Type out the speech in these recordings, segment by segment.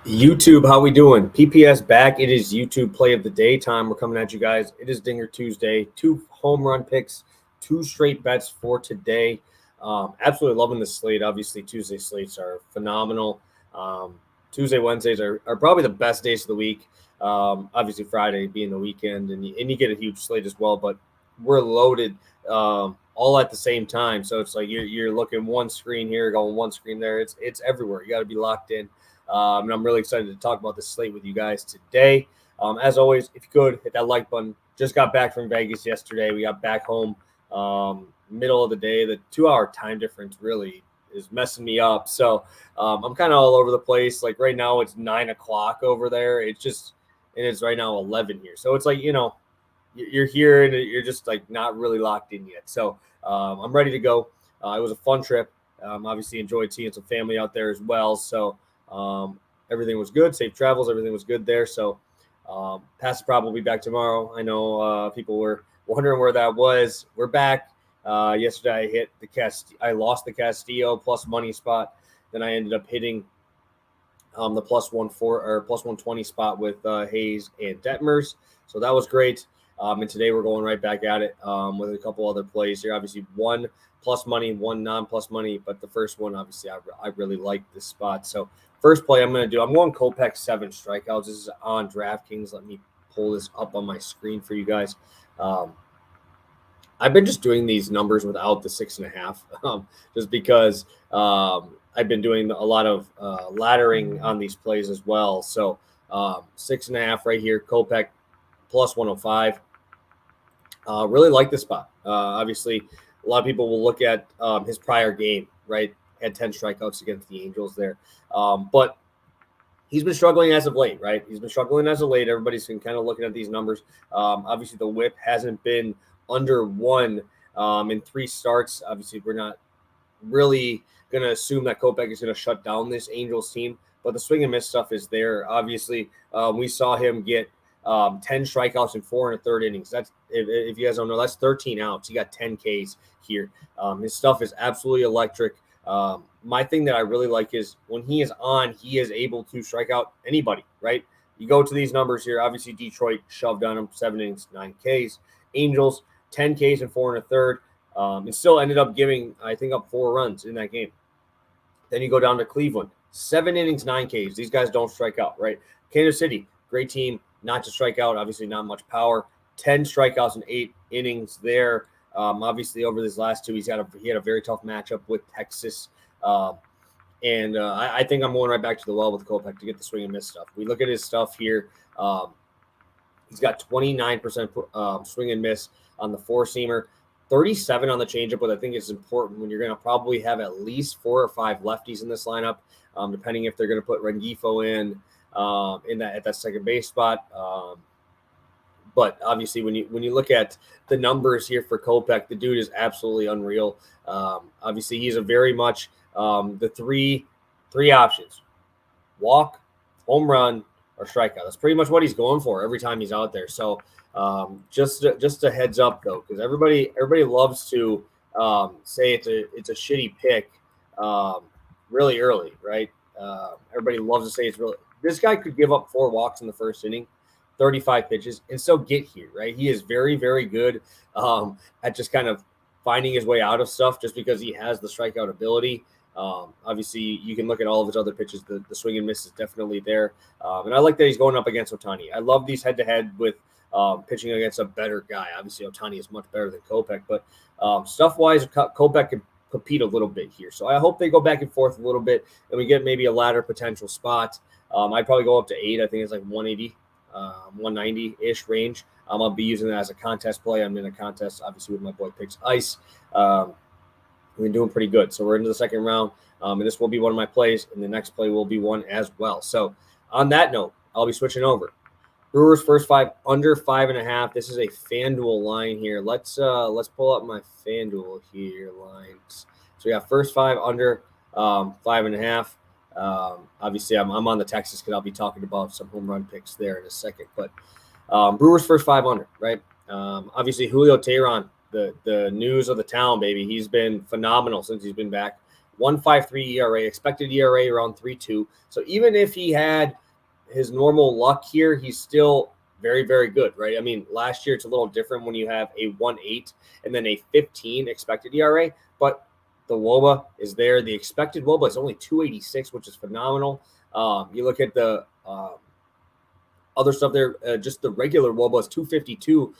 YouTube, how we doing? PPS back. It is YouTube play of the day time. We're coming at you guys. It is Dinger Tuesday. 2 home run picks, 2 straight bets for today. Absolutely loving the slate. Obviously, Tuesday slates are phenomenal. Tuesday, Wednesdays are probably the best days of the week. Obviously, Friday being the weekend, and you get a huge slate as well. But we're loaded all at the same time. So it's like you're looking one screen here, going one screen there. It's everywhere. You got to be locked in. And I'm really excited to talk about this slate with you guys today. As always, if you could, hit that like button. Just got back from Vegas yesterday. We got back home middle of the day. The 2-hour time difference really is messing me up. So I'm kind of all over the place. Like right now, it's 9 o'clock over there. It's right now 11 here. So it's like, you're here and you're just like not really locked in yet. So I'm ready to go. It was a fun trip. Obviously enjoyed seeing some family out there as well. So everything was good. Safe travels. Everything was good there. So Pastor Prop will be back tomorrow. I know people were wondering where that was. We're back. Yesterday I lost the Castillo plus money spot. Then I ended up hitting the plus 120 spot with Hayes and Detmers. So that was great. And today we're going right back at it with a couple other plays here. Obviously, one plus money, one non-plus money. But the first one, obviously, I really like this spot. So first play I'm going Kopech 7 strikeouts. This is on DraftKings. Let me pull this up on my screen for you guys. I've been just doing these numbers without the 6.5, just because I've been doing a lot of laddering on these plays as well. So 6.5 right here, Kopech plus 105. Really like this spot. Obviously, a lot of people will look at his prior game, right? Had 10 strikeouts against the Angels there. But he's been struggling as of late, right? He's been struggling as of late. Everybody's been kind of looking at these numbers. Obviously, the whip hasn't been under 1 in 3 starts. Obviously, we're not really going to assume that Kopech is going to shut down this Angels team. But the swing and miss stuff is there. Obviously, we saw him get 10 strikeouts in 4 1/3 innings. That's if you guys don't know, that's 13 outs. He got 10 Ks here. His stuff is absolutely electric. My thing that I really like is when he is on, he is able to strike out anybody, right? You go to these numbers here. Obviously, Detroit shoved on him 7 innings, 9 Ks. Angels, 10 Ks in 4 1/3. And still ended up giving, I think, up 4 runs in that game. Then you go down to Cleveland, 7 innings, 9 Ks. These guys don't strike out, right? Kansas City, great team, not to strike out, obviously not much power. 10 strikeouts in 8 innings there. Obviously, over these last 2, he had a very tough matchup with Texas. And I think I'm going right back to the well with Kopech to get the swing and miss stuff. We look at his stuff here. He's got 29% swing and miss on the 4-seamer, 37 on the changeup, but I think it's important when you're going to probably have at least 4 or 5 lefties in this lineup, depending if they're going to put Rengifo in at that second base spot. But obviously, when you look at the numbers here for Kopech, the dude is absolutely unreal. Obviously, he's a very much the three options: walk, home run, or strikeout. That's pretty much what he's going for every time he's out there. So just a heads up though, because everybody loves to say it's a shitty pick really early, right? Everybody loves to say it's really. This guy could give up 4 walks in the first inning, 35 pitches, and still get here, right? He is very, very good at just kind of finding his way out of stuff just because he has the strikeout ability. Obviously, you can look at all of his other pitches. The swing and miss is definitely there. And I like that he's going up against Ohtani. I love these head-to-head with pitching against a better guy. Obviously, Ohtani is much better than Kopech, but stuff-wise, Kopech can compete a little bit here. So I hope they go back and forth a little bit, and we get maybe a ladder potential spot. I'd probably go up to 8. I think it's like 180, 190-ish range. I'll be using that as a contest play. I'm in a contest, obviously, with my boy Picks Ice. We've been doing pretty good. So we're into the second round, and this will be one of my plays, and the next play will be one as well. So on that note, I'll be switching over. Brewers first 5 under 5.5. This is a FanDuel line here. Let's pull up my FanDuel here lines. So we got first 5 under 5.5. Obviously, I'm on the Texas because I'll be talking about some home run picks there in a second. But Brewers first 5 under, right? Obviously, Julio Teheran, the news of the town, baby. He's been phenomenal since he's been back 1.53 ERA, expected ERA around 3.2. So even if he had his normal luck here, he's still very, very good, right? I mean, last year it's a little different when you have a 1.8 and then a 15 expected ERA, but the WOBA is there. The expected WOBA is only 286, which is phenomenal. You look at the other stuff there, just the regular WOBA is 252,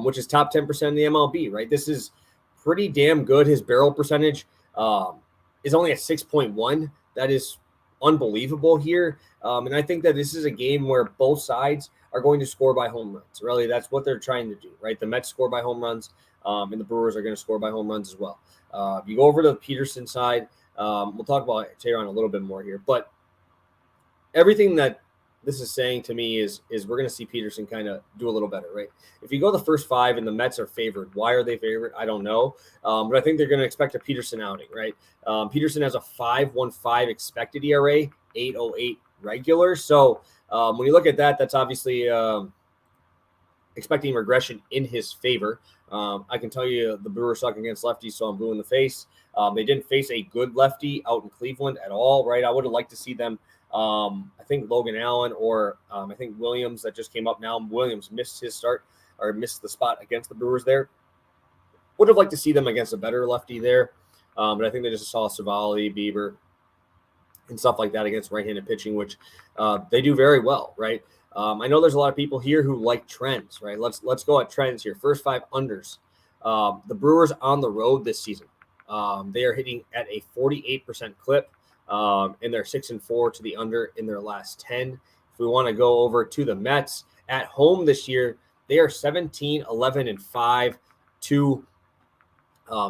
which is top 10% in the MLB, right? This is pretty damn good. His barrel percentage is only at 6.1. That is unbelievable here. And I think that this is a game where both sides are going to score by home runs. Really, that's what they're trying to do, right? The Mets score by home runs, and the Brewers are going to score by home runs as well. You go over to the Peterson side. We'll talk about Teheran a little bit more here, but everything that this is saying to me is we're going to see Peterson kind of do a little better, right? If you go the first 5 and the Mets are favored, why are they favored? I don't know. But I think they're going to expect a Peterson outing, right? Peterson has a 5.15 expected ERA, 8.08 regular. So when you look at that, that's obviously expecting regression in his favor. I can tell you the Brewers suck against lefties, so I'm blue in the face. They didn't face a good lefty out in Cleveland at all, right? I would have liked to see them. I think Logan Allen or I think Williams that just came up now. Williams missed his start or missed the spot against the Brewers there. Would have liked to see them against a better lefty there. But I think they just saw Savali, Bieber, and stuff like that against right-handed pitching, which they do very well, right? I know there's a lot of people here who like trends, right? Let's go at trends here. First 5 unders. The Brewers on the road this season. They are hitting at a 48% clip. And they're 6-4 to the under in their last 10. If we want to go over to the Mets at home this year, they are 17, 11, and 5 to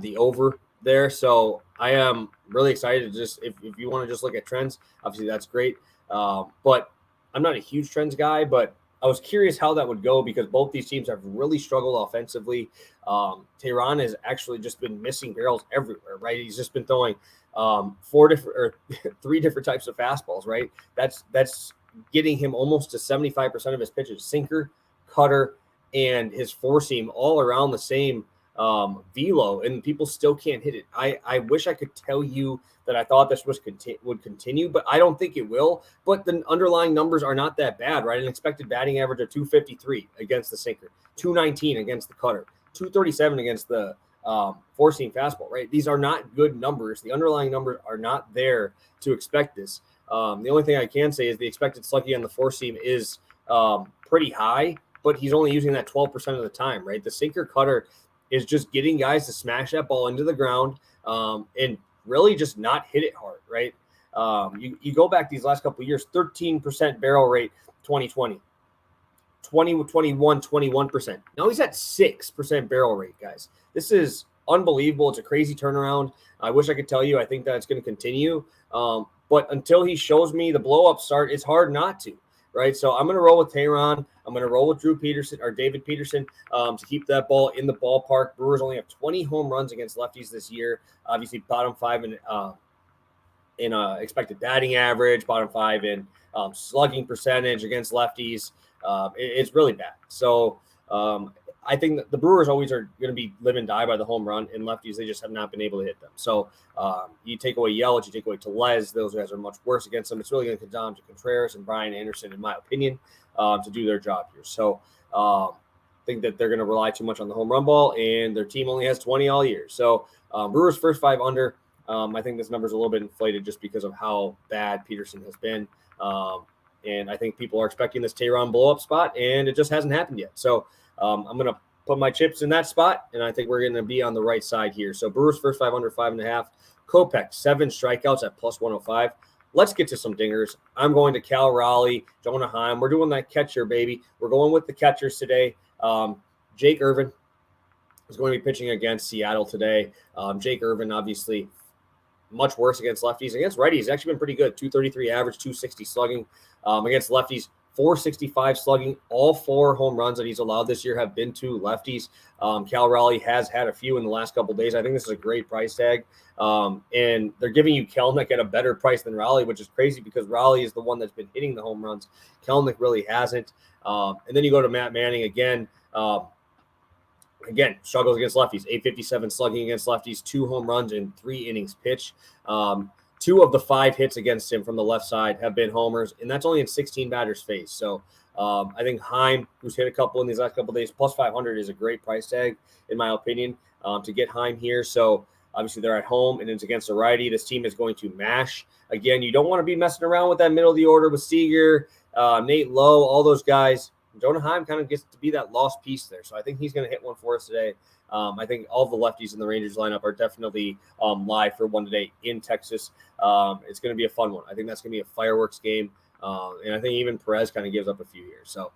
the over there. So I am really excited to just, if you want to just look at trends, obviously that's great. But I'm not a huge trends guy, but I was curious how that would go because both these teams have really struggled offensively. Teheran has actually just been missing barrels everywhere, right? He's just been throwing 3 different types of fastballs, right? That's getting him almost to 75% of his pitches, sinker, cutter, and his 4-seam all around the same velo, and people still can't hit it. I wish I could tell you that I thought this would continue, but I don't think it will. But the underlying numbers are not that bad, right? An expected batting average of 253 against the sinker, 219 against the cutter, 237 against the 4-seam fastball, right? These are not good numbers. The underlying numbers are not there to expect this. The only thing I can say is the expected slugging on the 4-seam is pretty high, but he's only using that 12% of the time, right? The sinker cutter is just getting guys to smash that ball into the ground and really just not hit it hard, right? You go back these last couple of years, 13% barrel rate 2020. 2021, 21%. Now he's at 6% barrel rate, guys. This is unbelievable. It's a crazy turnaround. I wish I could tell you I think that it's going to continue. But until he shows me the blow-up start, it's hard not to, right? So I'm going to roll with Teheran. I'm going to roll with David Peterson to keep that ball in the ballpark. Brewers only have 20 home runs against lefties this year. Obviously, bottom 5 in expected batting average, bottom 5 in slugging percentage against lefties. It's really bad. So I think that the Brewers always are going to be live and die by the home run, and lefties, they just have not been able to hit them. So you take away Yelich, you take away Tellez, those guys are much worse against them. It's really going to come down to Contreras and Brian Anderson, in my opinion, to do their job here. So I think that they're going to rely too much on the home run ball, and their team only has 20 all year. So Brewers first 5 under. I think this number is a little bit inflated just because of how bad Peterson has been. And I think people are expecting this Teheran blow-up spot, and it just hasn't happened yet. So I'm going to put my chips in that spot, and I think we're going to be on the right side here. So Brewers first 5 under, 5.5. Kopech, 7 strikeouts at plus 105. Let's get to some dingers. I'm going to Cal Raleigh, Jonah Heim. We're doing that catcher, baby. We're going with the catchers today. Jake Irvin is going to be pitching against Seattle today. Jake Irvin, obviously, much worse against lefties. Against righties, he's actually been pretty good. 233 average, 260 slugging. Against lefties, 465 slugging. All 4 home runs that he's allowed this year have been to lefties. Cal Raleigh has had a few in the last couple of days. I think this is a great price tag. And they're giving you Kelenic at a better price than Raleigh, which is crazy because Raleigh is the one that's been hitting the home runs. Kelenic really hasn't. And then you go to Matt Manning again. again, struggles against lefties, 857 slugging against lefties, 2 home runs in 3 innings pitched. 2 of the 5 hits against him from the left side have been homers, and that's only in 16 batters faced. So I think Heim, who's hit a couple in these last couple of days, plus 500 is a great price tag, in my opinion, to get Heim here. So obviously they're at home, and it's against a righty. This team is going to mash. Again, you don't want to be messing around with that middle of the order with Seager, Nate Lowe, all those guys. Jonah Heim kind of gets to be that lost piece there. So I think he's going to hit one for us today. I think all the lefties in the Rangers lineup are definitely live for one today in Texas. It's going to be a fun one. I think that's going to be a fireworks game. And I think even Perez kind of gives up a few here. So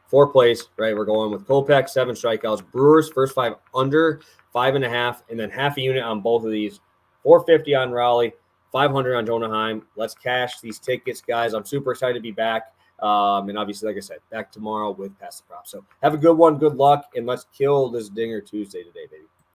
4 plays, right? We're going with Kopech, 7 strikeouts. Brewers, first 5 under, 5.5, and then half a unit on both of these. 450 on Raleigh, 500 on Jonah Heim. Let's cash these tickets, guys. I'm super excited to be back. And obviously, like I said, back tomorrow with Pass the Prop. So have a good one. Good luck. And let's kill this Dinger Tuesday today, baby.